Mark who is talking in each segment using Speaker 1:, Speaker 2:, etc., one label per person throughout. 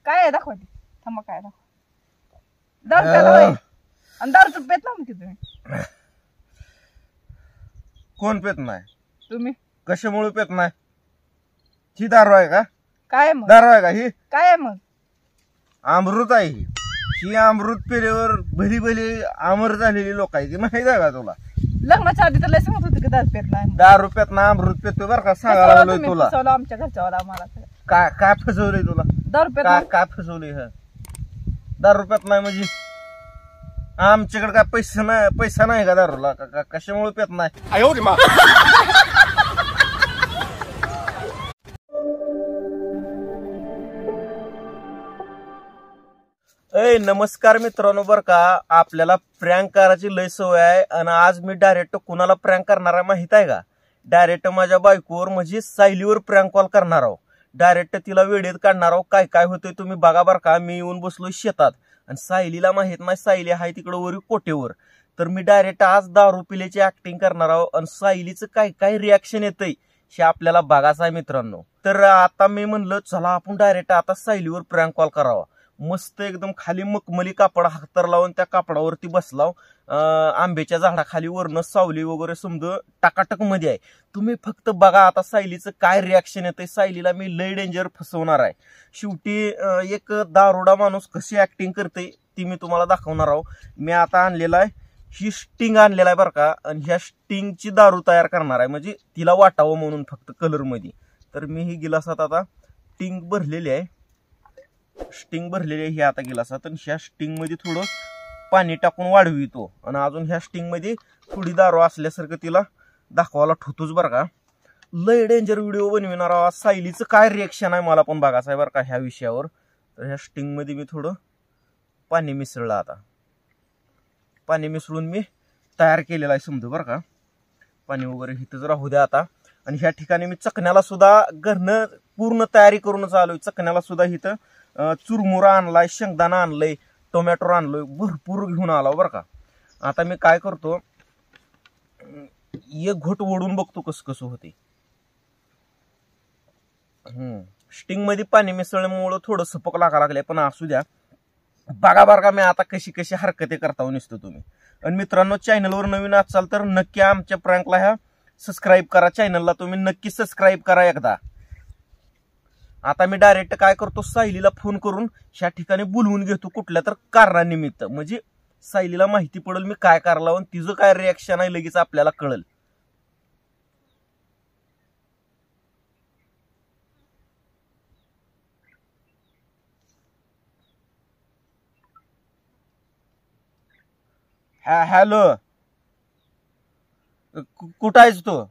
Speaker 1: काय आहे दाखवा ती. थांबा काय दाखवा. दारू प्याला होय. आणि दारू पेत ना की तुम्ही.
Speaker 2: कोण पेत नाही?
Speaker 1: तुम्ही.
Speaker 2: कशामुळे पेत नाही? ही दारू आहे का?
Speaker 1: काय मग
Speaker 2: दारू आहे का ही?
Speaker 1: काय आहे मग?
Speaker 2: अमृत आहे ही अमृत पेल्यावर भली भली अमर झालेली लोक आहे ती माहिती आहे का तुला?
Speaker 1: लग्नाच्या आधी तर लय सांगत होते की दारू पेत नाही.
Speaker 2: दारू पेत ना अमृत पेतोय बरं का सांगायला लागलोय तुला.
Speaker 1: फसवलं आमच्या घरच्यावर आम्हाला.
Speaker 2: काय काय फसवलंय तुला?
Speaker 1: दारू पेत
Speaker 2: काय
Speaker 1: नाही.
Speaker 2: काय फसवलंय? ह दारू पेत नाही म्हणजे आमच्याकडे काय पैसा नाही का दारूला? कशामुळे पेत नाही? नमस्कार मित्रांनो, बर का आपल्याला प्रँक करायची लय सवय आहे आणि आज मी डायरेक्ट कुणाला प्रँक करणार आहे माहित आहे का? डायरेक्ट माझ्या बायकोवर म्हणजे सायलीवर प्रँक कॉल करणार आहो. डायरेक्ट तिला वेळेत काढणार आहो. काय काय होतंय तुम्ही बघा बर का. मी येऊन बसलोय शेतात आणि सायलीला माहित नाही, सायली आहे तिकडे वरी कोटेवर. तर मी डायरेक्ट आज दारू पिल्याची ऍक्टिंग करणार आहो आणि सायलीचं काय काय रिॲक्शन येतंय हे आपल्याला बघायचं आहे मित्रांनो. तर आता मी म्हणलं चला आपण डायरेक्ट आता सायलीवर प्रँक कॉल करावा. मस्त एकदम खाली मखमली कापड हातर लावून त्या कापडावरती बसलाव. आंब्याच्या झाडाखाली वरनं सावली वगैरे समज टाकाटक मध्ये आहे. तुम्ही फक्त बघा आता सायलीचं काय रिॲक्शन येतंय. सायलीला मी लय डेंजर फसवणार आहे. शेवटी एक दारुडा माणूस कशी ऍक्टिंग करते ती मी तुम्हाला दाखवणार आहो. मी आता आणलेला आहे ही स्टिंग आणलेला आहे बरं का आणि ह्या स्टिंगची दारू तयार करणार आहे म्हणजे तिला वाटावं म्हणून फक्त कलर मध्ये. तर मी ही गिलासात आता स्टिंग भरलेली आहे. स्टिंग भरलेली आहे ही आता गिलासात आणि ह्या स्टिंग मध्ये थोडं पाणी टाकून वाढवितो आणि अजून ह्या स्टिंग मध्ये थोडी दारू असल्यासारखं तिला दाखवायला ठेवतोच बरं का. लय डेंजर व्हिडिओ बनविणार आहोत. सायलीचं काय रिएक्शन आहे मला पण बघायचं आहे बरं का ह्या विषयावर. तर ह्या स्टिंग मध्ये मी थोडं पाणी मिसळलं. आता पाणी मिसळून मी तयार केलेलं आहे समजा बरं का. पाणी वगैरे इथंच राहू द्या आता. आणि ह्या ठिकाणी मी चकण्याला सुद्धा घरनं पूर्ण तयारी करूनच आलोय. चकण्याला सुद्धा इथं चुरमुरा आणलाय, शेंगदाणा आणलंय, टोमॅटो आणलोय, भरपूर घेऊन आलो बरं का. आता मी काय करतो एक घोट ओढून बघतो कसं कसं होते. स्टिंग मध्ये पाणी मिसळल्यामुळं थोडं सपक लागा लागले पण असू द्या. बघा बरं का मी आता कशी कशी हरकती करता नसतो तुम्ही. आणि मित्रांनो चॅनलवर नवीन असाल तर नक्की आमच्या प्रँकला ह्या सबस्क्राईब करा. चॅनलला तुम्ही नक्की सबस्क्राईब करा एकदा. आता मी डायरेक्ट काय करतो सायलीला फोन करून ह्या ठिकाणी बोलवून घेतो कुठल्या तर कारणानिमित्त. म्हणजे सायलीला माहिती पडेल मी काय करायला आणि तिचं काय रिॲक्शन आहे लगेच आपल्याला कळेल. हॅलो कुठं आहेस तू?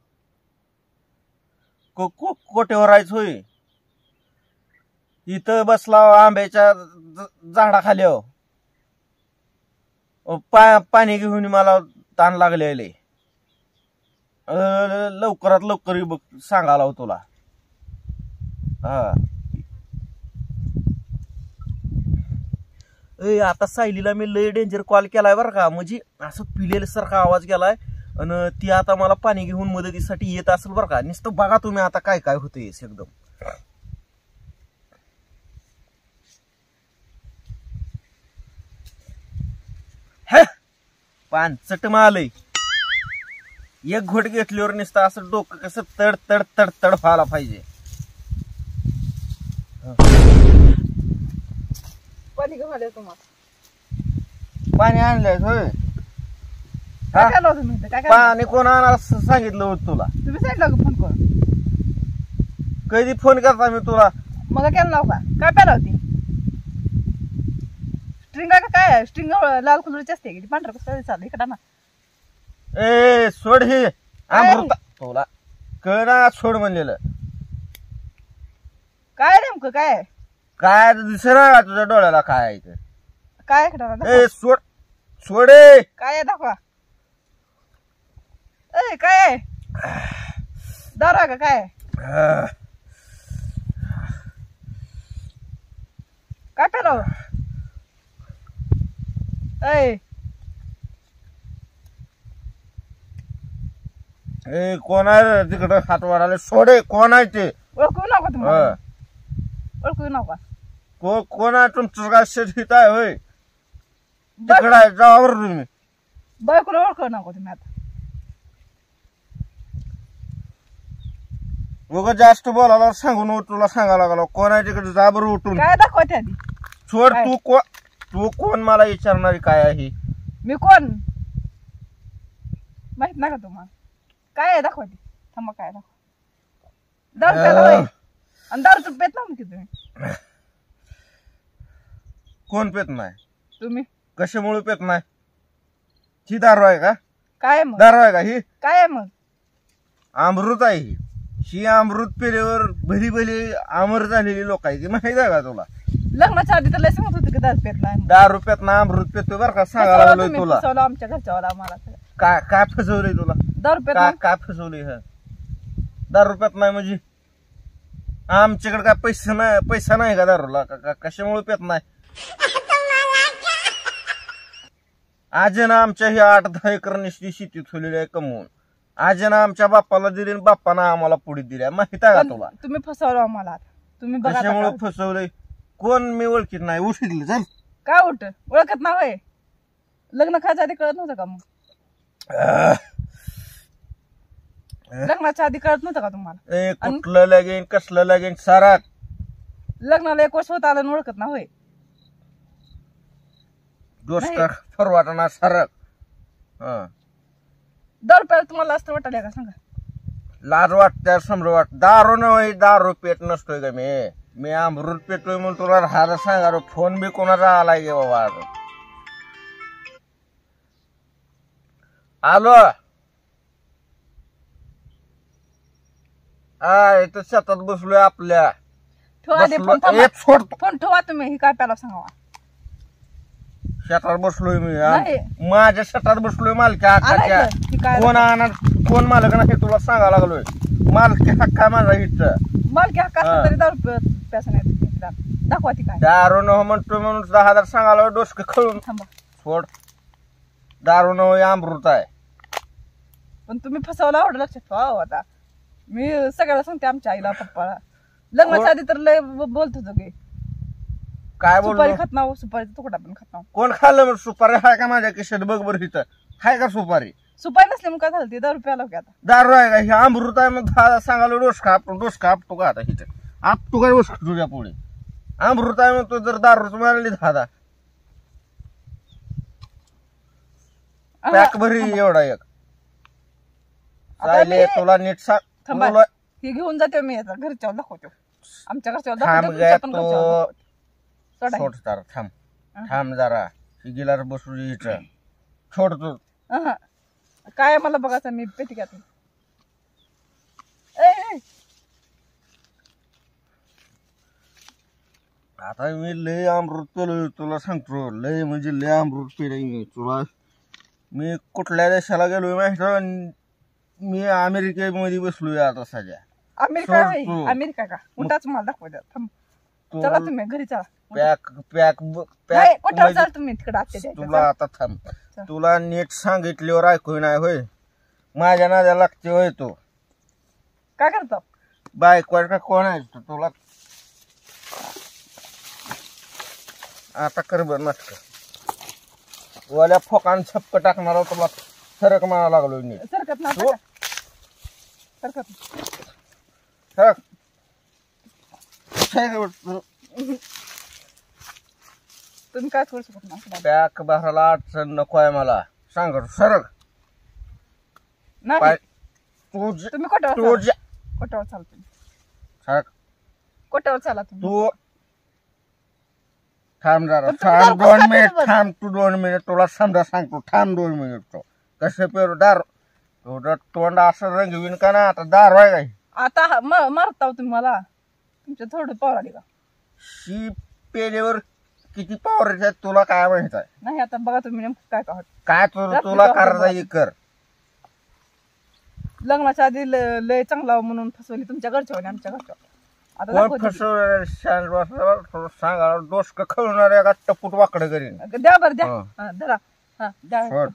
Speaker 2: कोटेवर आहेस होय? इथं बसला आंब्याच्या झाडाखाली. पाणी घेऊन मला ताण लागलेले. लवकरात लवकर बघ सांगायला तुला. आता सायलीला मी लय डेंजर कॉल केलाय बरं का. म्हणजे असं पिलेल्यासारखा आवाज केलाय आणि ती आता मला पाणी घेऊन मदतीसाठी येत असेल बरं का. नुसतं बघा तुम्ही आता काय काय होतंय एकदम. पानचट मालय. एक घोट घेतल्यावर नुसतं असं डोकं कसं तड तड तड तड व्हायला पाहिजे.
Speaker 1: पाणी घेऊन आले तुम्हाला.
Speaker 2: पाणी आणलंय होय?
Speaker 1: काय केलं होतं तुम्ही? काय
Speaker 2: पाणी कोण आणायला सांगितलं होतं तुला?
Speaker 1: तुम्ही सांगितलं फोन करून.
Speaker 2: कधी फोन करता मी तुला?
Speaker 1: मग केलं नाव का? काय प्याला होती? स्ट्रिंग आहे का काय? स्ट्रिंग लाल कलरची असते की पांढरा कसं चालू इकडं ना.
Speaker 2: ए सोड हे अमृता तुला कळ ना सोड म्हणलेलं.
Speaker 1: काय नेमकं काय
Speaker 2: काय दिसणार तुझ्या डोळ्याला काय आहे ते?
Speaker 1: काय इकडं?
Speaker 2: ए सोड सोडे.
Speaker 1: काय आहे दाखवा. ए काय आहे? दारू का काय? काय प्याला?
Speaker 2: ए कोण आहे तिकडे हात वाढायला? सोडे कोण आहे ते?
Speaker 1: ओळखू नका तुम्हाला. ओळखू नका.
Speaker 2: कोण आहे तुमचं काय शेत आहे होय तिकडे आहे जावा बरं तुम्ही
Speaker 1: बायकोला ओळख नको तुम्ही आता
Speaker 2: उगा जास्त बोलायला सांगून तुला सांगायला लागलो कोण आहे तिकडे जा बरं उठून
Speaker 1: काय दाखवते आधी
Speaker 2: सोड तू कोण मला विचारणारी काय आहे
Speaker 1: मी कोण माहित नाही का तुम्हाला काय आहे दाखवते थांबा काय दाखव दारू प्यायला होय आणि दारूचं पेत ना की तुम्ही
Speaker 2: कोण पेत नाही
Speaker 1: तुम्ही
Speaker 2: कशामुळे पेत नाही ही दारू आहे का
Speaker 1: काय आहे मग
Speaker 2: दारू आहे का ही
Speaker 1: काय आहे मग
Speaker 2: अमृत आहे ही अमृत पेल्यावर भली भली अमर झालेली लोक आहे ती माहित आहे का तुला
Speaker 1: लग्नाच्या आधी तर लय सांगत होते की दारू पेत नाही
Speaker 2: दारू पेत ना अमृत पेतोय बरं का सांगायला लागलोय तुला
Speaker 1: फसवलं आमच्या घरच्यावाला आम्हाला सगळं.
Speaker 2: काय फसवलंय तुला
Speaker 1: दारू पेत
Speaker 2: काय
Speaker 1: नाही.
Speaker 2: काय फसवलंय ह दारू पेत नाही म्हणजे आमच्याकडे काय पैसा नाही का दारूला कशामुळे पेत नाही आजीनं आमच्या ही 8-10 एकर निश्चित शेती ठेवलेली आहे कमवून आजीनं आमच्या बाप्पाला दिली आणि बाप्पानं आम्हाला पुढे दिल्या माहित आहे का
Speaker 1: पण
Speaker 2: तुला
Speaker 1: तुम्ही फसवलं आम्हाला आता. तुम्ही बघा आता
Speaker 2: कशामुळे
Speaker 1: काय.
Speaker 2: फसवलंय कोण मी ओळखीत नाही उशीरली चल
Speaker 1: काय उलट ओळखत ना होय लग्न खायच्या आधी कळत नव्हतं का मग लग्नाच्या आधी कळत नव्हतं का तुम्हाला
Speaker 2: ए कुठलं लगेन कसलं लगेन सारात
Speaker 1: लग्नाला 1 वर्ष होत आलं आणि ओळखत ना होय
Speaker 2: दोस्त फरवाटना सारक हं
Speaker 1: दारू प्यायला तुम्हाला असं वाटायला का सांगा
Speaker 2: लाज वाटते समज वाट दारू नव्हे दारू पेट नसतोय का मी अमृत पेटोय म्हणून तुला राहायला सांगा फोन बी कोणाचा आलाय गे बाबा आज आलो हा इथं शेतात बसलोय आपल्या
Speaker 1: ठेवा दे फोन
Speaker 2: बसलो- एक सोड
Speaker 1: फोन ठेवा तुम्ही ही काय प्याला सांगा
Speaker 2: शेतात बसलोय मी
Speaker 1: नाही.
Speaker 2: माझ्या शेतात बसलोय मालक्या हक्काच्या
Speaker 1: आणायचं ही काय
Speaker 2: कोण आणणार कोण मालक नाही तुला सांगायला लागलोय मालकी हक्का माझा इथं
Speaker 1: मालकी हक्क असला तरी दारू प्यासा नाही दाखवा ती काय
Speaker 2: दारू न म्हणतोय म्हणून 10,000 सांगायला डोसक खळून
Speaker 1: थांबा
Speaker 2: सोड दारू न अमृत आहे
Speaker 1: पण तुम्ही फसवला एवढं लक्षात ठेवा हो आता मी सगळ्याला सांगते आमच्या आईला पप्पाला लग्नाच्या आधी तर लय बोलत होतो की
Speaker 2: काय
Speaker 1: सुपारी
Speaker 2: बोललो
Speaker 1: खात नाव सुपारीचा तुकडा पण खात नाव
Speaker 2: कोण खाल्लं मग सुपारी हाय का माझ्या किशात बघ बरं इथं हाय का सुपारी
Speaker 1: सुपारी नसले मग काय झालं ते दारू प्याला की आता
Speaker 2: दारू आहे का हे अमृत आहे मग 10,000 सांगायला डोसका आपतो का आता इथं आपतो काय डोसका तुझ्या पुढे अमृत आहे मग तू जर दारूच मारली 10,000 पॅक भरी एवढा एक
Speaker 1: आता
Speaker 2: चालेल
Speaker 1: मी-
Speaker 2: तुला नीट
Speaker 1: थांबा
Speaker 2: सांग
Speaker 1: हे घेऊन जाते मी आता घरच्यावर दाखवतो आमच्या घरच्यावर
Speaker 2: थांब
Speaker 1: दाखवतो
Speaker 2: गे
Speaker 1: तुमच्या पण घरच्यावर
Speaker 2: तो
Speaker 1: दाखवतो. सोडा हे.
Speaker 2: सोड जरा थांब जरा ही गिलास बसू दे इथं सोड तू
Speaker 1: अहं. काय मला बघायचं मी पेटी घ्या
Speaker 2: आता मी लय अमृत पेलोय तुला सांगतो लय म्हणजे लय अमृत पेलोय मी तुला मी कुठल्या देशाला गेलोय माहिती मी अमेरिकेमध्ये बसलोय आता सध्या
Speaker 1: अमेरिका
Speaker 2: सोड
Speaker 1: आहे.
Speaker 2: तू.
Speaker 1: अमेरिका का उठाच मला दाखवू द्या थांब
Speaker 2: तू
Speaker 1: चला तुम्ही घरी चला
Speaker 2: पॅक पॅक
Speaker 1: नाही,
Speaker 2: पॅक
Speaker 1: कुठं चाल तुम्ही तिकडे आत्या द्यायच्या.
Speaker 2: तुला आता थांब तुला नीट सांगितल्यावर ऐकू नाही होय माझ्या नाद्या लागते होय तू
Speaker 1: काय करतो
Speaker 2: बायकवाड का कोण आहे तू तुला आता कर बर नाटक वाल्या फोकान छपक टाकणार तुला सरक म्हणा लागलो मी
Speaker 1: सरकत ना
Speaker 2: हो.
Speaker 1: सरकत
Speaker 2: सरक
Speaker 1: तुम्ही काय करू शकत नाही
Speaker 2: पॅक भरायला अडचण नको आहे मला सांग सरक
Speaker 1: नाही
Speaker 2: पाय तुझ
Speaker 1: तुम्ही कोट्यावर
Speaker 2: तुझ
Speaker 1: चाला. कोट्यावर चाल तुम्ही
Speaker 2: सरक
Speaker 1: कोट्यावर चाला तुम्ही
Speaker 2: तू थांब जरा
Speaker 1: पण तुम्ही
Speaker 2: थांब
Speaker 1: दारू
Speaker 2: 2
Speaker 1: कसं
Speaker 2: मिनिट
Speaker 1: खाते
Speaker 2: थांब तू 2 मिनिट तुला समजा सांगतो थांब 2 मिनिट तो कसं पेरू दार तुझं तोंड असं रंगवीन का ना आता दार आहे काय
Speaker 1: आता मारता तुम्ही मला तुमच्या थोडं पावर आली का
Speaker 2: शी पेल्यावर किती पॉवर येतात तुला काय माहित आहे
Speaker 1: नाही आता बघा तुम्ही नेमकं काय का
Speaker 2: काय तुला करायचं कर
Speaker 1: लग्नाच्या आधी लय चांगला म्हणून फसवली तुमच्या घरच्या आणि आमच्या घरच्या आता
Speaker 2: कोण
Speaker 1: दाखवते.
Speaker 2: फसवणार सांगा डोसक खळणार एका टपूट वाकडं करीन
Speaker 1: द्या बरं द्या
Speaker 2: हा.
Speaker 1: हा, धरा हा द्या
Speaker 2: सोड.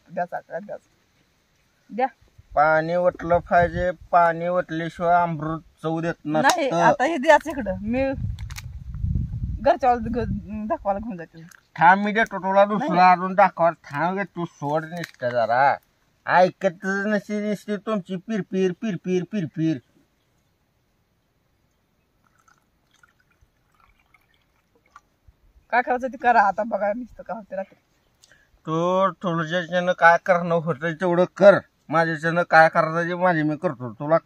Speaker 1: द्या
Speaker 2: पाणी वटलं पाहिजे पाणी वटल्याशिवाय अमृत चव देत
Speaker 1: नाही
Speaker 2: नसतं
Speaker 1: आता हे द्याच इकडं मी घरच्या दाखवायला घेऊन जाते.
Speaker 2: थांब मी देतो तुला दुसरा अजून दाखवा. थांब गे तू सोड निसत जरा ऐकत नसते तुमची पिरपीर पिरपीर पिरपीर.
Speaker 1: काय करायचं ते करा आता. बघा नुसतं का होते रात्री.
Speaker 2: तो तुझ्याच्यानं काय करणं होतं तेवढं कर. माझ्याच्यानं काय करायचं ते माझे मी करतो. तुला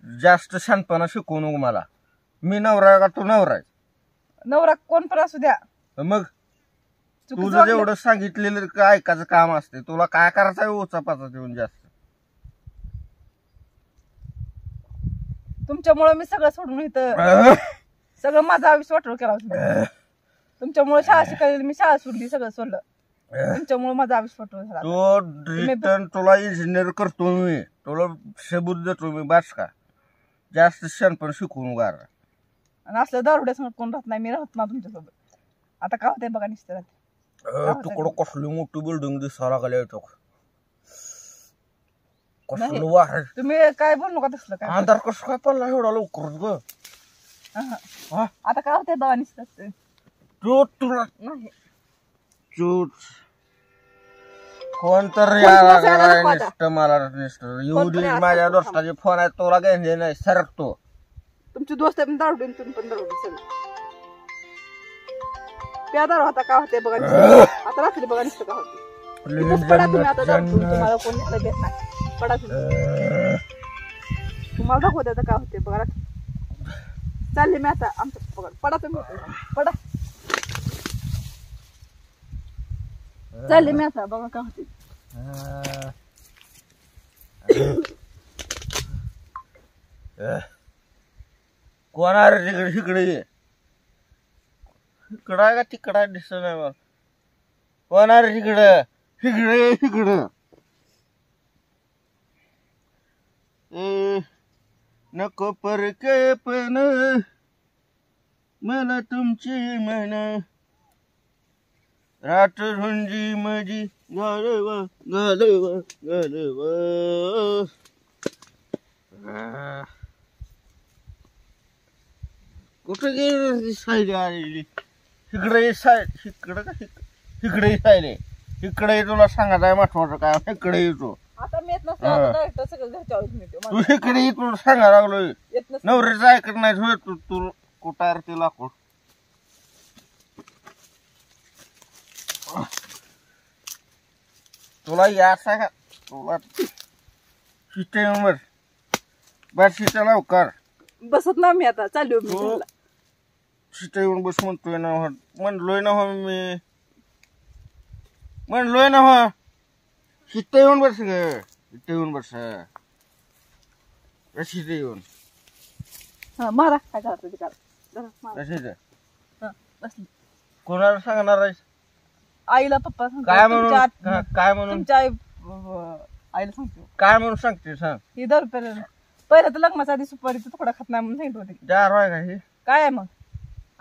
Speaker 2: जास्त शांतपणा शिकवू नको मला. मी नवरा आहे का तू नवरा आहे?
Speaker 1: नवरा कोण पण असू द्या.
Speaker 2: मग
Speaker 1: चुकीचं
Speaker 2: तुझं
Speaker 1: वागलं.
Speaker 2: जेवढं सांगितलेलं काय ऐकायचं काम असते. तुला काय करायचं आहे उचापाचा देऊन जास्त.
Speaker 1: तुमच्यामुळे मी सगळं सोडून इथं सगळं माझा आयुष्य वाटोळ केला होता. तुमच्यामुळे शाळा शिकायला मी शाळा सोडली. सगळं सोडलं तुमच्यामुळे माझा आयुष्य वाटोळ झाला.
Speaker 2: तो रिटर्न तुला इंजिनियर करतो मी. तुला सबूत देतो मी. बास का जास्त शानपण शिकवून गार.
Speaker 1: आणि असलं दारुड्यासमोर कोण राहत नाही. मी राहत ना तुमच्यासोबत. आता काय होतंय बघा नुसतं रात्री.
Speaker 2: तुकडं कसली मोठी बिल्डिंग दिसायला लागली.
Speaker 1: नाही.
Speaker 2: कसलं वार
Speaker 1: तुम्ही काय बोलू नका तसलं काय.
Speaker 2: अंधार कसं काय पडला एवढा लवकरच ग.
Speaker 1: हा. आता काय होतंय बघा नुसतं.
Speaker 2: तू तुला
Speaker 1: नाही
Speaker 2: चूत फोन तर मला एवढी माझ्या दोस्ताचे फोन आहे. तुला घेणे नाही सरकतो.
Speaker 1: तुमचे दोस्त पण दारुडे तुम्ही पण दारुडे सगळे. प्या दारू आता काय होते बघा नुसतं. आता रात्री बघा नुसतं काय होते. इथंच पडा तुम्ही आता दारू पिऊन. तुम्हाला कोण न्यायला देत नाही. पडा तुम्ही. तुम्हाला दाखवते आता काय होते बघा रात्री. चालले मी आता आमचं बघा. पडा तुम्ही. पडा. चालले मी आता बघा काय होते.
Speaker 2: कोण आहे रे तिकडे? इकडे ये. इकडं आहे का तिकडं आहे दिसत नाही मला. कोण आहे रे तिकडं? इकडे इकडं. नको परके पण मला तुमची मन रात रुंजी मजी घालवा घालवा घालवा. कुठे गेली सायली आलेली? इकडे साय इकडं का इकडे सायले. इकडे तुला सांगत आहे महत्वाचं काय. इकडे येतो
Speaker 1: आता मी येत नसतो. सगळं घरच्या
Speaker 2: तू. इकडे ये तुला सांगा लागलोय.
Speaker 1: येत नसतं.
Speaker 2: नवऱ्याचं ऐकत नाही होय तू. तू कुठं आहे ते लाकूड? तुला या सांगा. तुला शिस्टेवर बस शिस्टे लवकर.
Speaker 1: बसत ना मी आता. चालू मी
Speaker 2: तू
Speaker 1: घरला.
Speaker 2: शिस्टे येऊन बस म्हणतोय ना. म्हणलोय ना हो मी. म्हणलोय ना हो. शिस्टे येऊन बस ग. शिस्टे येऊन बस. शिस्टे येऊन
Speaker 1: हा मारा. काय करायचं ते करा. जरा मारा.
Speaker 2: कशी
Speaker 1: हा, बसली.
Speaker 2: कोणाला सांगणार आहेस?
Speaker 1: आईला पप्पा सांगतो.
Speaker 2: काय
Speaker 1: तुमच्या
Speaker 2: म्हणून काय म्हणून
Speaker 1: तुमच्या आईला सांगतो.
Speaker 2: काय म्हणून सांगते सांग.
Speaker 1: ही 10 रुपये पहिलं तर लग्नाच्या आधी सुपारीचा तुकडा खात नाही म्हणून सांगितलं होते.
Speaker 2: जार आहे का हे?
Speaker 1: काय आहे मग?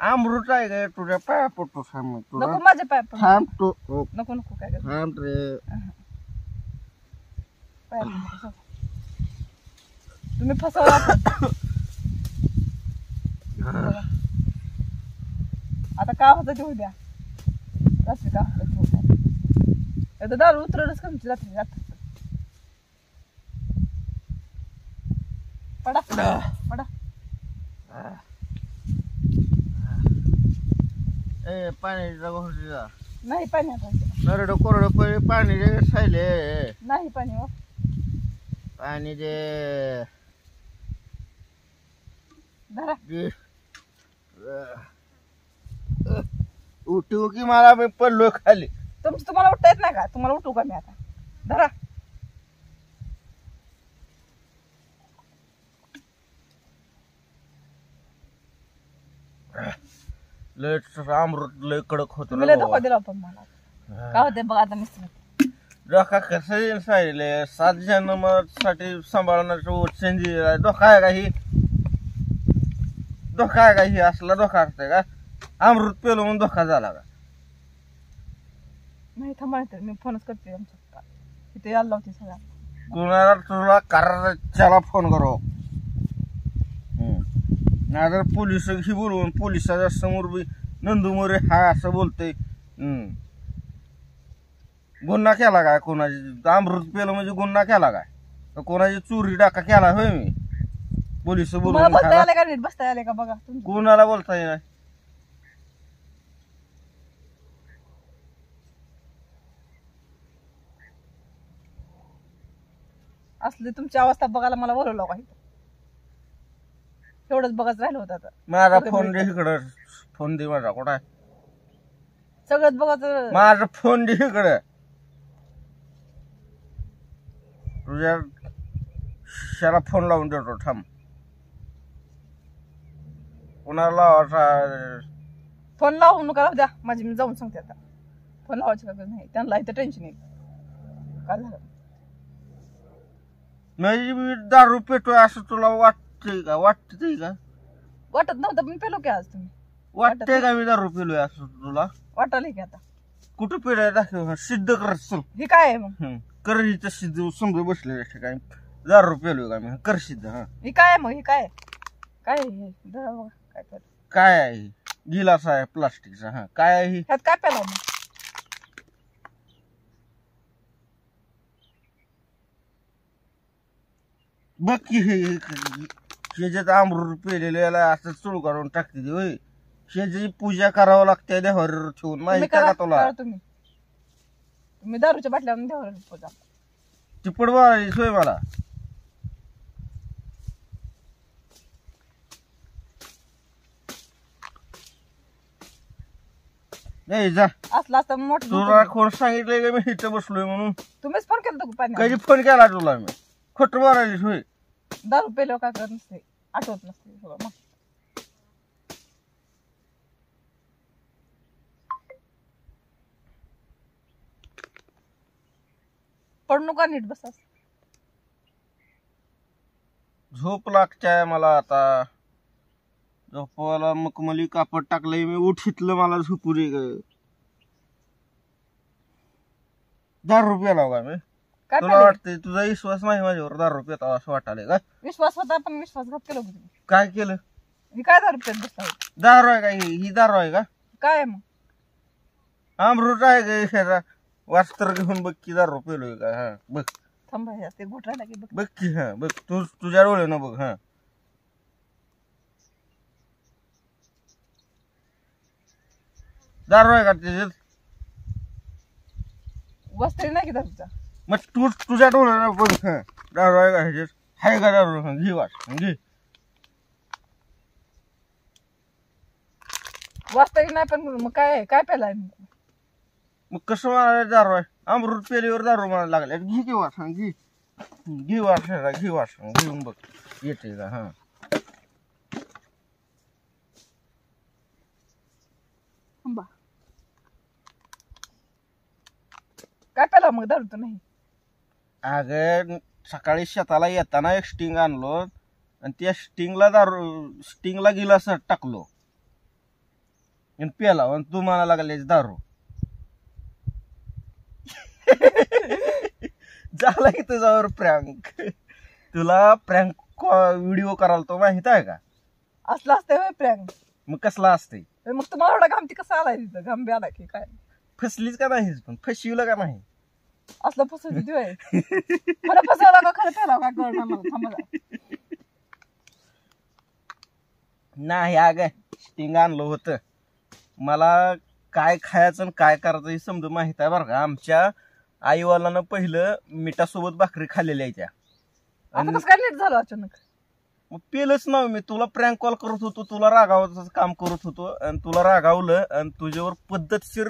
Speaker 2: अमृत आहे का तुझ्या पाया पडतो थांब तुला.
Speaker 1: नको माझ्या पाय पडू.
Speaker 2: थांबतो. हो,
Speaker 1: नको नको काय करतो.
Speaker 2: थांब रे.
Speaker 1: पाय पडू नको. तुम्ही फसवला आता. आता काय होतं ते उद्या रात्री. काय होतं ते उद्या. एकदा दारू उतरलंच का तुमची रात्री रात्री. पडा पडा.
Speaker 2: ए पाण्याचा घोटीचा
Speaker 1: नाही पाणी आता.
Speaker 2: नरड कोरड पहिले पाणी दे सायले.
Speaker 1: नाही पाणी हो.
Speaker 2: पाणी दे.
Speaker 1: धरा.
Speaker 2: उठू की मला मी पडलो खाली.
Speaker 1: तुम्हाला उठता येत नाही का? तुम्हाला उठू का मी आता? धरा.
Speaker 2: लय अमृत लय कडक होत.
Speaker 1: तुम्ही लय धोका दिला पण मला. काय होते बघा आता मिस्टर.
Speaker 2: धोका कसं येईल सायले. 7 जन्मासाठी सांभाळण्याचं संधी. धोका आहे का ही? धोका आहे का ही? असला धोका असते का? अमृत पेलो म्हणून धोका झाला का?
Speaker 1: नाही थांबा तर मी फोनच करते आमच्या इथे यायला लावते सगळ्या.
Speaker 2: कुणाला तुला करायला फोन करो. नाही तर पोलिस ही बोलवून पोलिसाच्या समोर बी नंदू मोरे हा असं बोलतोय. गुन्हा केला काय कोणाची? अमृत पेलं म्हणजे गुन्हा केला काय? कोणाची चोरी डाका केला होय मी? पोलिस
Speaker 1: तुम्हाला
Speaker 2: बोलून
Speaker 1: बोलता आले का नीट बसता आले का बघा तुम्ही.
Speaker 2: कोणाला बोलता येणार?
Speaker 1: असली तुमची अवस्था बघायला मला बोलवलं का इथं? एवढंच बघत राहिलं होतं आता.
Speaker 2: माझा फोन दे इकडं. फोन दे माझा. कुठं आहे
Speaker 1: सगळंच बघत.
Speaker 2: माझा फोन दे इकडं. तुझ्या शाला फोन लावून देतो थांब. कुणाला
Speaker 1: फोन लावू नका द्या माझी, मी जाऊन सांगते आता. फोन लावायची का नाही त्यांना इथं टेन्शन आहे. काय झालं?
Speaker 2: नाही मी दारू पेटोय असं तुला वाटतंय का? वाटतंय का?
Speaker 1: वाटत नव्हतं पण पेलो की आज तुम्ही.
Speaker 2: वाटतंय का मी दारू पेलोय असं तुला?
Speaker 1: वाटायला की आता.
Speaker 2: कुठं पेलाय दाखव. सिद्ध कर चल.
Speaker 1: हे काय आहे मग?
Speaker 2: कर इथं सिद्ध समजा बसले काय दारू पेलोय का मी? कर सिद्ध. हा
Speaker 1: हे काय आहे मग? हे काय काय आहे हे? धरा बघा काय पेलं.
Speaker 2: काय आहे? गिलास आहे प्लास्टिकचा. हा काय आहे?
Speaker 1: ह्यात काय पेला मग?
Speaker 2: बघ की ह्याच्यात अमृत पेलेल्याला असं चुळ काढून टाकते होय. ह्याची पूजा करावं लागते देवावर ठेवून. माहिती का तुला?
Speaker 1: तुम्ही दारूच्या बाटल्यावर देवावर पूजा.
Speaker 2: चिपड मारायची सोय मला. नाही जा.
Speaker 1: असला असता मोठं
Speaker 2: तुला कोण सांगितलंय का मी इथं बसलोय म्हणून?
Speaker 1: तुम्हीच फोन केला होता पाणी.
Speaker 2: कधी फोन केला तुला मी? खोट मारायची सोय.
Speaker 1: दारू पेलो काय करत नसते, आठवत नसते सगळं. मग पडू नका नीट बसा.
Speaker 2: झोप लागते मला आता. झोपायला मखमली कापड टाकलंय मी. उठितलं मला झोपू रे ग. दारू प्याला का मी?
Speaker 1: काय
Speaker 2: तुला वाटतंय तुझा विश्वास नाही माझ्यावर? दारू पिता असं वाटायला का?
Speaker 1: विश्वास होता पण विश्वासघात केला होता तुम्ही.
Speaker 2: काय केलं?
Speaker 1: हे काय दारू पेत बसता?
Speaker 2: दारू आहे का? ही दारू आहे का?
Speaker 1: काय आहे मग?
Speaker 2: अमृत आहे का? वास्त्र घेऊन बघ की दारू पेलोय का? हा बघ.
Speaker 1: थांबा हे ते घोट राहिला की बघ.
Speaker 2: बघ की. हा बघ तुझ्या डोळ्यानं बघ. हा दारू आहे का त्याच्यात?
Speaker 1: वस्त्री नाही की दारूचा?
Speaker 2: मग तुझ्या डोळ्यानं बघ. हा दारू आहे का ह्याच्यात? हाय का दारू? घे वाट घे.
Speaker 1: वस्त्री नाही पण मग काय काय पेलाय?
Speaker 2: मग कसं म्हणाले दारू आहे? अमृत पेलीवर दारू म्हणायला लागले. घे की वाट. घे घे वाट. घे वाट घेऊन बघ येते का? हा
Speaker 1: थांबा. काय पेला मग दारू तर नाही?
Speaker 2: अगं सकाळी शेताला येताना एक स्टिंग आणलो आणि त्या स्टिंगला गिलास टाकलो आणि प्याला आणि तू म्हणायला लागले दारू. झाला की तुझ्यावर प्रँक. तुला प्रँक व्हिडिओ करायला तो माहित आहे का?
Speaker 1: असलं असतंय होय प्रँक?
Speaker 2: मग कसला असते?
Speaker 1: मग तुम्हाला एवढा घामती कसा आलाय तिथं? घाम बी आला की काय?
Speaker 2: फसलीच का नाही? पण फसविलं का नाही?
Speaker 1: असलं फसवती तू आहे. मला फसवला का खरं पेला काय कळणार मला. थांबा जरा.
Speaker 2: नाही अगं स्टिंग आणलं होतं. मला काय खायचं आणि काय करायचं हे समजा माहित आहे बरं का. आमच्या आईवालानं पहिलं मिठासोबत भाकरी खाल्लेल्या यायच्या.
Speaker 1: आता कसं काय लेट झालं अचानक?
Speaker 2: मग पेलच ना मी. तुला प्रँक कॉल करत होतो. तुला रागावायचं काम करत होतो आणि तुला रागावलं आणि तुझ्यावर पद्धतशीर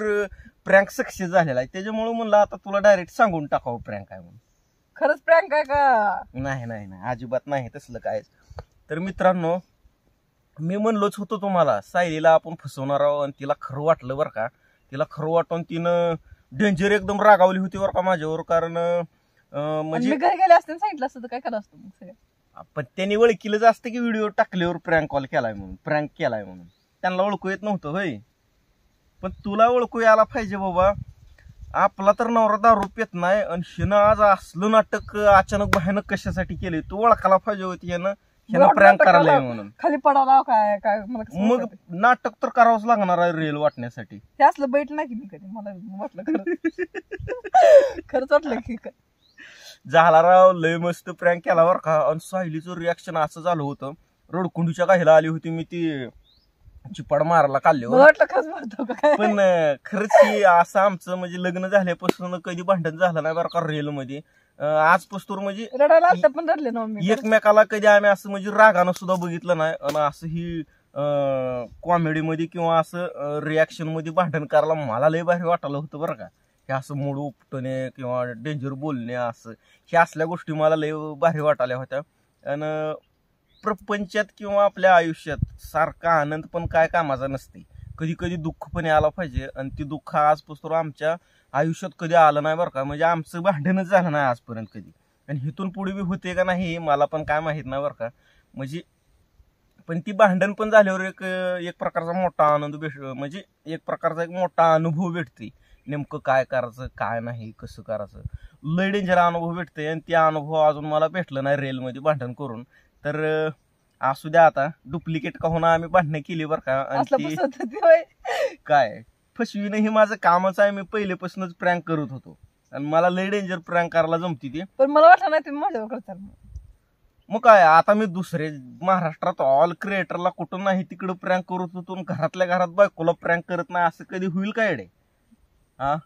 Speaker 2: प्रँक सक्सेस झालेला आहे. त्याच्यामुळे म्हणलं आता तुला डायरेक्ट सांगून टाकावं प्रँक आहे म्हणून.
Speaker 1: खरंच प्रँक आहे का?
Speaker 2: नाही नाही नाही अजिबात नाही तसलं काय. तर मित्रांनो मी म्हणलोच होतो तुम्हाला सायलीला आपण फसवणार आहोत आणि तिला खरं वाटलं बरं का. तिला खरं वाटून तिनं डेंजर एकदम रागावली होती बरं का माझ्यावर. कारण म्हणजे
Speaker 1: घरी गेले असते सांगितलं असतं तर काय केलं असतं मग सगळं.
Speaker 2: पण त्यांनी ओळखीलंच असतं की व्हिडिओ टाकल्यावर प्रँक कॉल केलाय म्हणून. प्रँक केलाय म्हणून त्यांना ओळखू येत नव्हतं होय. पण तुला ओळखू यायला पाहिजे बाबा. आपला तर नवरा दारू पेत नाही आणि हिनं आज असलं नाटक अचानक भयानक कशासाठी केले तू ओळखायला पाहिजे होती. यानं ह्यानं प्रँक करायला म्हणून
Speaker 1: खाली पडाला काय काय मला कसं
Speaker 2: मग
Speaker 1: वाटतं.
Speaker 2: नाटक तर करावंच लागणार आहे रील वाटण्यासाठी.
Speaker 1: हे असलं बैठ नाही की मी कधी मला वाटलं खरंच वाटलं की
Speaker 2: झाला राव लय मस्त प्रँक केला बरं का. आणि सायलीचं रिॲक्शन असं झालं होतं, रडकुंडीच्या काहीला आली होती मी ती चिपाड मारायला काढले
Speaker 1: मला वाटलं खरंच म्हणतो का काय.
Speaker 2: पण खरंच की असं आमचं म्हणजे लग्न झाल्यापासून कधी भांडण झालं नाही बरं का रील मध्ये आजपासून म्हणजे
Speaker 1: रडायला आता पण रडले ना मी
Speaker 2: एकमेकाला कधी आम्ही असं म्हणजे रागानं सुद्धा बघितलं नाही. आणि असं ही कॉमेडीमध्ये किंवा असं रिॲक्शन मध्ये भांडण करायला मला लय भारी वाटायला होतं बरं का. हे असं मूड उपटणे किंवा डेंजर बोलणे असं हे असल्या गोष्टी मला लय भारी वाटायला होत्या. आणि प्रपंचात किंवा आपल्या आयुष्यात सारखा आनंद पण काय कामाचा नसते, कधी कधी दुःख पण यायला पाहिजे. आणि ती दुःख आजपासून आमच्या आयुष्यात कधी आलं नाही बरं का. म्हणजे आमचं भांडणच झालं नाही आजपर्यंत कधी. आणि इथून पुढे बी होते का नाही मला पण काय माहित नाही बरं का. म्हणजे पण ती भांडण पण झाल्यावर एक प्रकारचा मोठा आनंद म्हणजे एक प्रकारचा एक मोठा अनुभव भेटते, नेमकं काय करायचं काय नाही कसं करायचं. लय डेंजर अनुभव भेटते. आणि त्या अनुभव अजून मला भेटलं नाही रेल मध्ये भांडण करून. तर असू द्या आता डुप्लिकेट का होणार आम्ही भांडणं केली बरं का. आणि काय फसवीनं हे माझं कामच आहे. मी पहिलेपासूनच प्रँक करत होतो आणि मला लय डेंजर प्रँक करायला जमती ती.
Speaker 1: पण मला वाटलं नाही तुम्ही माझ्यावर करताल.
Speaker 2: मग काय आता मी दुसरे महाराष्ट्रात ऑल क्रिएटरला कुठं नाही तिकडं प्रँक करत होतो, घरातल्या घरात बायकोला प्रँक करत नाही असं कधी होईल काय रे हा.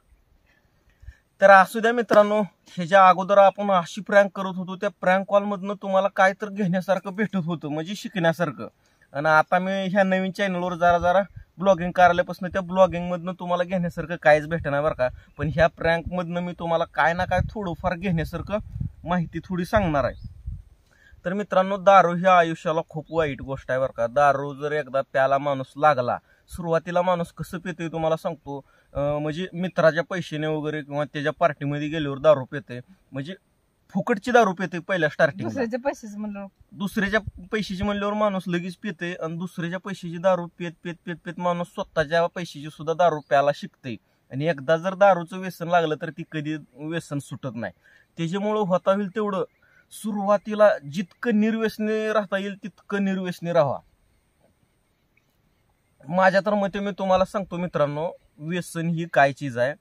Speaker 2: तर असू द्या मित्रांनो, ह्याच्या अगोदर आपण अशी प्रँक करत होतो, त्या प्रँक कॉल मधनं तुम्हाला काय तर घेण्यासारखं भेटत होतं म्हणजे शिकण्यासारखं. आणि आता मी ह्या नवीन चॅनलवर जरा ब्लॉगिंग करायल्यापासून त्या ब्लॉगिंग मधनं तुम्हाला घेण्यासारखं काहीच भेटणार बरं का. पण ह्या प्रँक मधनं मी तुम्हाला काय ना काय थोडंफार घेण्यासारखं माहिती थोडी सांगणार आहे. तर मित्रांनो, दारू ही आयुष्याला खूप वाईट गोष्ट आहे बरं का. दारू जर एकदा प्याला माणूस लागला, सुरुवातीला माणूस कसं पितोय तुम्हाला सांगतो. म्हणजे मित्राच्या पैशाने वगैरे किंवा त्याच्या पार्टीमध्ये गेल्यावर दारू पिते, म्हणजे फुकटची दारू पिते पहिल्या स्टार्टिंग. दुसऱ्याच्या पैशाची म्हणल्यावर माणूस लगेच पिते. आणि दुसऱ्याच्या पैशाची दारू पित पित पित पित माणूस स्वतःच्या पैशाची सुद्धा दारू प्यायला शिकते. आणि एकदा जर दारूचं व्यसन लागलं तर ती कधी व्यसन सुटत नाही. त्याच्यामुळं होता होईल तेवढं सुरुवातीला जितकं निर्व्यसनी राहता येईल तितकं निर्व्यसनी राहा. माझ्या तर मते मी तुम्हाला सांगतो मित्रांनो, व्यसन ही काय चीज आहे.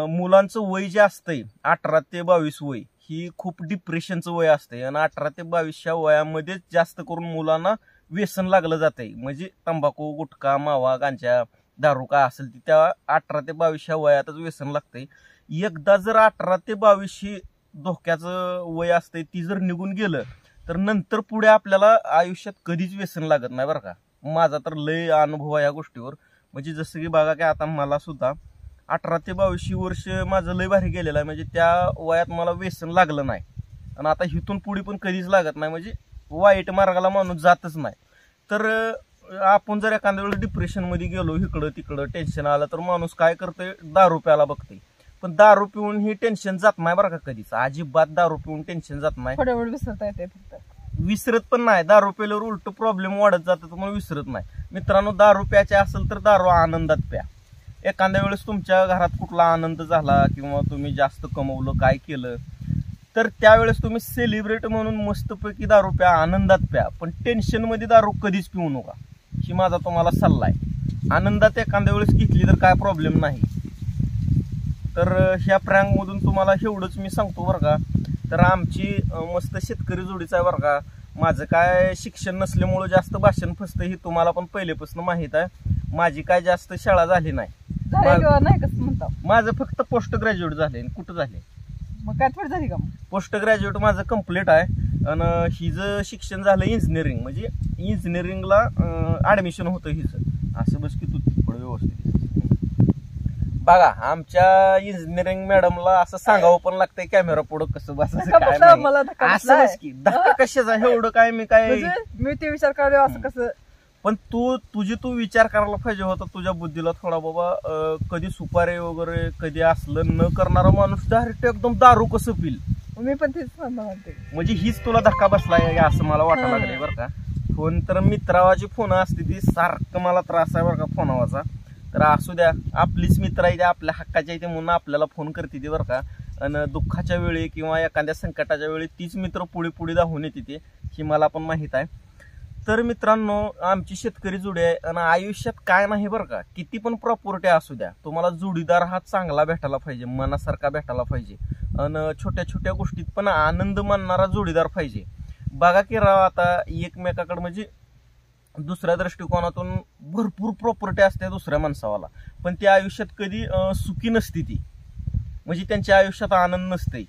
Speaker 2: मुलांचं वय जे असतंय 18 ते 22 वय ही खूप डिप्रेशनचं वय असते. आणि 18 ते 22 वयामध्येच जास्त करून मुलांना व्यसन लागलं जाते. म्हणजे तंबाखू, गुटखा, मावा, गांजा, दारू काय असेल ती त्या 18 ते 22 वयातच व्यसन लागतंय. एकदा जर 18 ते 22 धोक्याचं वय असतंय ती जर निघून गेलं तर नंतर पुढे आपल्याला आयुष्यात कधीच व्यसन लागत नाही बरं का. माझा तर लय अनुभव आहे या गोष्टीवर. म्हणजे जसं की बघा की आता मला सुद्धा 18 ते 22 वर्ष माझं लय भारी गेलेलं आहे. म्हणजे त्या वयात मला व्यसन लागलं नाही आणि आता इथून पुढे पण कधीच लागत नाही. म्हणजे वाईट मार्गाला माणूस जातच नाही. तर आपण जर एखाद्या वेळेस डिप्रेशनमध्ये गेलो, इकडं तिकडं टेन्शन आलं तर माणूस काय करतोय, दारू प्यायला बघते. पण दारू पिऊन ही टेन्शन जात नाही बरं का कधीच. अजिबात दारू पिऊन टेन्शन जात नाही.
Speaker 1: थोड्या वेळ विसरता येते, फक्त
Speaker 2: विसरत पण नाही. दारू प्यायल्यावर उलट प्रॉब्लेम वाढत जातात म्हणून विसरत नाही. मित्रांनो, दारू प्यायचे असेल तर दारू आनंदात प्या. एखाद्या वेळेस तुमच्या घरात कुठला आनंद झाला किंवा तुम्ही जास्त कमवलं काय केलं तर त्यावेळेस तुम्ही सेलिब्रेट म्हणून मस्तपैकी दारू प्या, आनंदात प्या. पण टेन्शन मध्ये दारू कधीच पिऊ नका, ही माझा तुम्हाला सल्ला आहे. आनंदात एखाद्या वेळेस घेतली तर काय प्रॉब्लेम नाही. तर ह्या प्रँक मधून तुम्हाला एवढंच मी सांगतो बरं का. तर आमची मस्त शेतकरी जोडीच आहे बरं का. माझं काय शिक्षण नसल्यामुळं जास्त भाषण फसतं ही तुम्हाला पण पहिलेपासून माहित आहे. माझी काय जास्त शाळा झाली नाही. माझं फक्त पोस्ट ग्रॅज्युएट झाले. कुठं झाले
Speaker 1: मग काय थोडी झाली का?
Speaker 2: पोस्ट ग्रॅज्युएट माझं कम्प्लीट आहे. आणि हिचं शिक्षण झालं इंजिनिअरिंग. म्हणजे इंजिनिअरिंगला ऍडमिशन होतं हिचं. असं बस की तू थोडं व्यवस्थित बघा. आमच्या इंजिनिअरिंग मॅडमला असं सांगावं पण लागतंय कॅमेरा पुढं कसं बसायचं काय नाही. असं बस की धक्का कशाचा एवढं काय मी
Speaker 1: ते विचार करायला असं कसं.
Speaker 2: पण तू विचार करायला पाहिजे होता तुझ्या बुद्धीला थोडा. बाबा कधी सुपारी वगैरे कधी असलं न करणारा माणूस डायरेक्ट एकदम दारू कसं पिल.
Speaker 1: मी पण तेच म्हणते.
Speaker 2: म्हणजे हीच तुला धक्का बसलाय असं मला वाटायला लागलंय बरं का. फोन तर मित्रावाची फोन असते ती सारखं मला त्रास आहे बरं का फोनावाचा. तर असू द्या, आपलीच मित्र आहे, आपल्या हक्काच्या इथे म्हणून आपल्याला फोन करते ती बरं का. आणि दुःखाच्या वेळी किंवा एखाद्या संकटाच्या वेळी तीच मित्र पुढे पुढे धावून येते ते. ही मला पण माहित आहे. तर मित्रांनो, आमची शेतकरी जोडी आहे आणि आयुष्यात काय नाही बरं का, किती पण प्रॉपर्टी असू द्या, तुम्हाला जोडीदार हा चांगला भेटायला पाहिजे, मनासारखा भेटायला पाहिजे आणि छोट्या छोट्या गोष्टीत पण आनंद मानणारा जोडीदार पाहिजे. बघा की राव, आता एकमेकाकडे म्हणजे दुसऱ्या दृष्टिकोनातून भरपूर प्रॉपर्टी असते दुसऱ्या माणसावाला, पण ती आयुष्यात कधी सुखी नसती, ती म्हणजे त्यांच्या आयुष्यात आनंद नसते.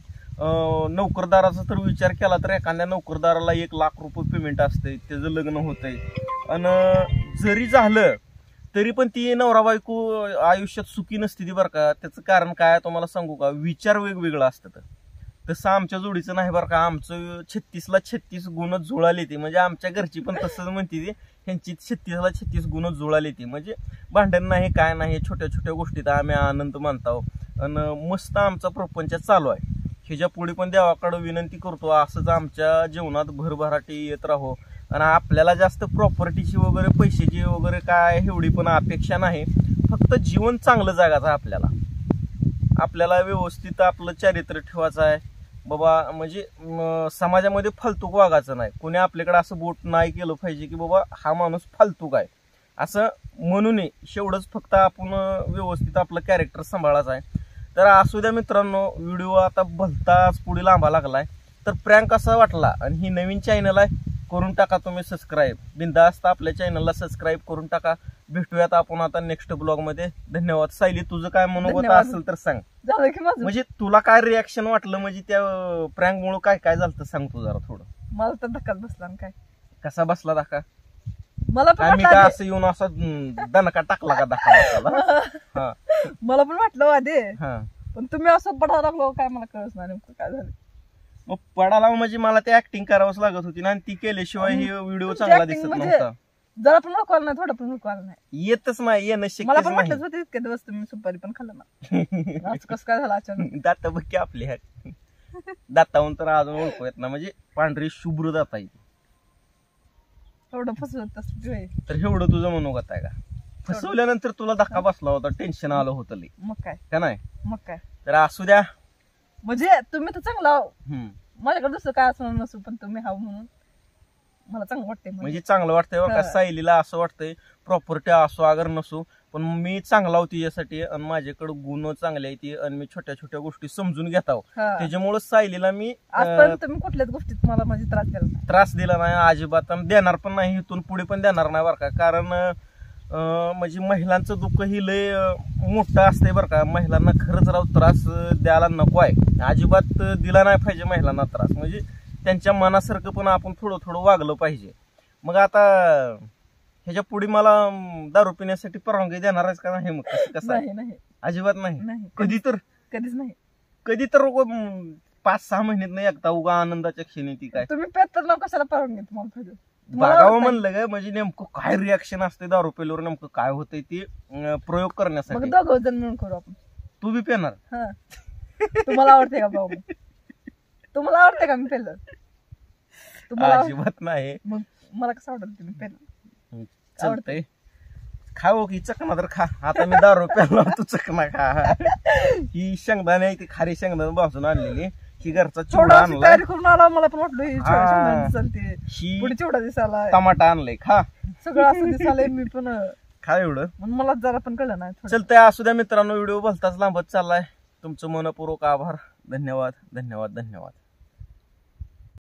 Speaker 2: नोकरदाराचा तर विचार केला तर एखाद्या नोकरदाराला 1 लाख रुपये पेमेंट असते, त्याचं लग्न होतंय आणि जरी झालं तरी पण ती नवरा बायको आयुष्यात सुखी नसते ती बरं का. त्याचं कारण काय तुम्हाला सांगू का, विचार वेगवेगळं असतं. तसं आमच्या जोडीचं नाही बरं का. आमचं 36 ला 36 गुणच जुळाली ती, म्हणजे आमच्या घरची पण तसंच म्हणते ती, ह्यांची 36 ला 36 गुणच जुळाली ती. म्हणजे भांडण नाही, काय नाही, छोट्या छोट्या गोष्टीत आम्ही आनंद मानतो आणि मस्त आमचा प्रपंच चालू आहे. ह्याच्या पुढे पण देवाकडे विनंती करतो असंच आमच्या जीवनात भरभराटी येत राहो. आणि आपल्याला जास्त प्रॉपर्टीची वगैरे पैशाची वगैरे काय एवढी पण अपेक्षा नाही, फक्त जीवन चांगलं जगायचं. आपल्याला व्यवस्थित आपलं चारित्र्य ठेवायचं आहे बाबा. म्हणजे समाजामध्ये फालतूक वागायचं नाही, कोणी आपल्याकडे असं बोट नाही केलं पाहिजे की बाबा हा माणूस फालतूक आहे असं म्हणू नये. शेवढंच फक्त आपण व्यवस्थित आपलं कॅरेक्टर सांभाळायचं आहे. तर असू द्या मित्रांनो, व्हिडिओ आता भलताच पुढे लांबा लागलाय. तर प्रँक कसा वाटला आणि ही नवीन चॅनल आहे, करून टाका तुम्ही सबस्क्राईब. बिनधास्त आपल्या चॅनलला सबस्क्राईब करून टाका. भेटूयात आपण आता नेक्स्ट ब्लॉग मध्ये. धन्यवाद. सायली, तुझं काय मनोगत असेल तर सांग. म्हणजे तुला काय रिॲक्शन वाटलं, म्हणजे त्या प्रँक मुळे काय काय झालं सांग तू जरा थोडं.
Speaker 1: मला तर धक्काच बसला. काय
Speaker 2: कसा बसला धक्का?
Speaker 1: मला पण
Speaker 2: मी काय असं येऊन असा दणका टाकला का धक्का?
Speaker 1: मला पण वाटलं आधी,
Speaker 2: हा,
Speaker 1: पण तुम्ही असं पडायला लागलो काय मला कळच नाही नेमकं काय झालं.
Speaker 2: मग पडाला म्हणजे मला ते ऍक्टिंग करावंच लागत होती ना, आणि ती केल्याशिवाय ही व्हिडिओ चांगला दिसत नव्हता.
Speaker 1: जरा पण नको नाही, थोडं पण नको नाही,
Speaker 2: येतच नाही, येणं
Speaker 1: मला
Speaker 2: शक्यच
Speaker 1: पण
Speaker 2: नाही.
Speaker 1: वाटलंच होतं इतके दिवस तुम्ही सुपारी पण खाल्लं ना. आज कसं काय झालं अचानक?
Speaker 2: दात बघ आपली आहेत, दातावून तर अजून ओळखू येत ना, म्हणजे पांढरी शुभ्र दात आहे.
Speaker 1: एवढं फसवत असतं
Speaker 2: तर एवढं तुझं मनोगत आहे का? फसवल्यानंतर तुला धक्का बसला होता, टेन्शन आलं होतं लई,
Speaker 1: मग काय
Speaker 2: का नाही?
Speaker 1: मग काय.
Speaker 2: तर असू द्या,
Speaker 1: म्हणजे तुम्ही तर चांगला हो, माझ्याकडे दुसरं काय असं नसू, पण तुम्ही हाव म्हणून मला चांगलं वाटतंय.
Speaker 2: म्हणजे चांगलं वाटतंय बरं का. सायलीला असं वाटतंय प्रॉपर्टी असो अगर नसो, पण मी चांगला होती यासाठी, आणि माझ्याकडे गुण चांगले आहेत आणि मी छोट्या छोट्या गोष्टी समजून घेतो. त्याच्यामुळे सायलीला मी
Speaker 1: आजपर्यंत तुम्ही कुठल्याच गोष्टीत मला म्हणजे
Speaker 2: त्रास दिला नाही अजिबात, आणि देणार पण नाही, इथून पुढे पण देणार नाही बरं का. कारण म्हणजे महिलांचं दुःख ही लय मोठं असतंय बरं का. महिलांना खरंच राव त्रास द्यायला नको आहे, अजिबात दिला नाही पाहिजे महिलांना त्रास. म्हणजे त्यांच्या मनासारखं पण आपण थोडं थोडं वागलं पाहिजे. मग आता ह्याच्या पुढे मला दारू पिण्यासाठी परवानगी देणार आहेस का नाही? मग कसं?
Speaker 1: नाही,
Speaker 2: अजिबात नाही. कधीच नाही. कधी तर 5-6 महिन्यात नाही एकदा, उगा आनंदाच्या क्षणी. ती काय
Speaker 1: तुम्ही पेत तर कशाला परवानगी तुम्हाला पाहिजे?
Speaker 2: बघावं म्हणलं ग, म्हणजे नेमकं काय रिॲक्शन असते दारू पेल्यावर, नेमकं काय होतंय ते प्रयोग करण्यासाठी.
Speaker 1: दोघं जण मिळून करू आपण.
Speaker 2: तू बी पेणार?
Speaker 1: तुम्हाला आवडते का भाऊ? तुम्हाला आवडते का मी पेलं? तुम्हाला
Speaker 2: अजिबात नाही.
Speaker 1: मग मला कसं आवडत तुम्ही पेलं?
Speaker 2: चालतंय, खाऊ की चकना तर खा. आता मी दारू प्यायला, तू चकना खा. ही शेंगदाणे आहे, ती खारी शेंगदाणे भाजून आणलेली, ही घरचा चिवडा आणला.
Speaker 1: तयारी करून आला, मला पण वाटलं चालते. पुढे चिवडा दिसायला,
Speaker 2: टमाटा आणलाय, खा.
Speaker 1: सगळं असं दिसालंय, मी पण
Speaker 2: खा एवढं.
Speaker 1: मला जरा पण कळलं नाही.
Speaker 2: चलतंय, असू द्या मित्रांनो, व्हिडिओ भलताच लांबत चाललाय. तुमचं मनपूर्वक आभार. धन्यवाद.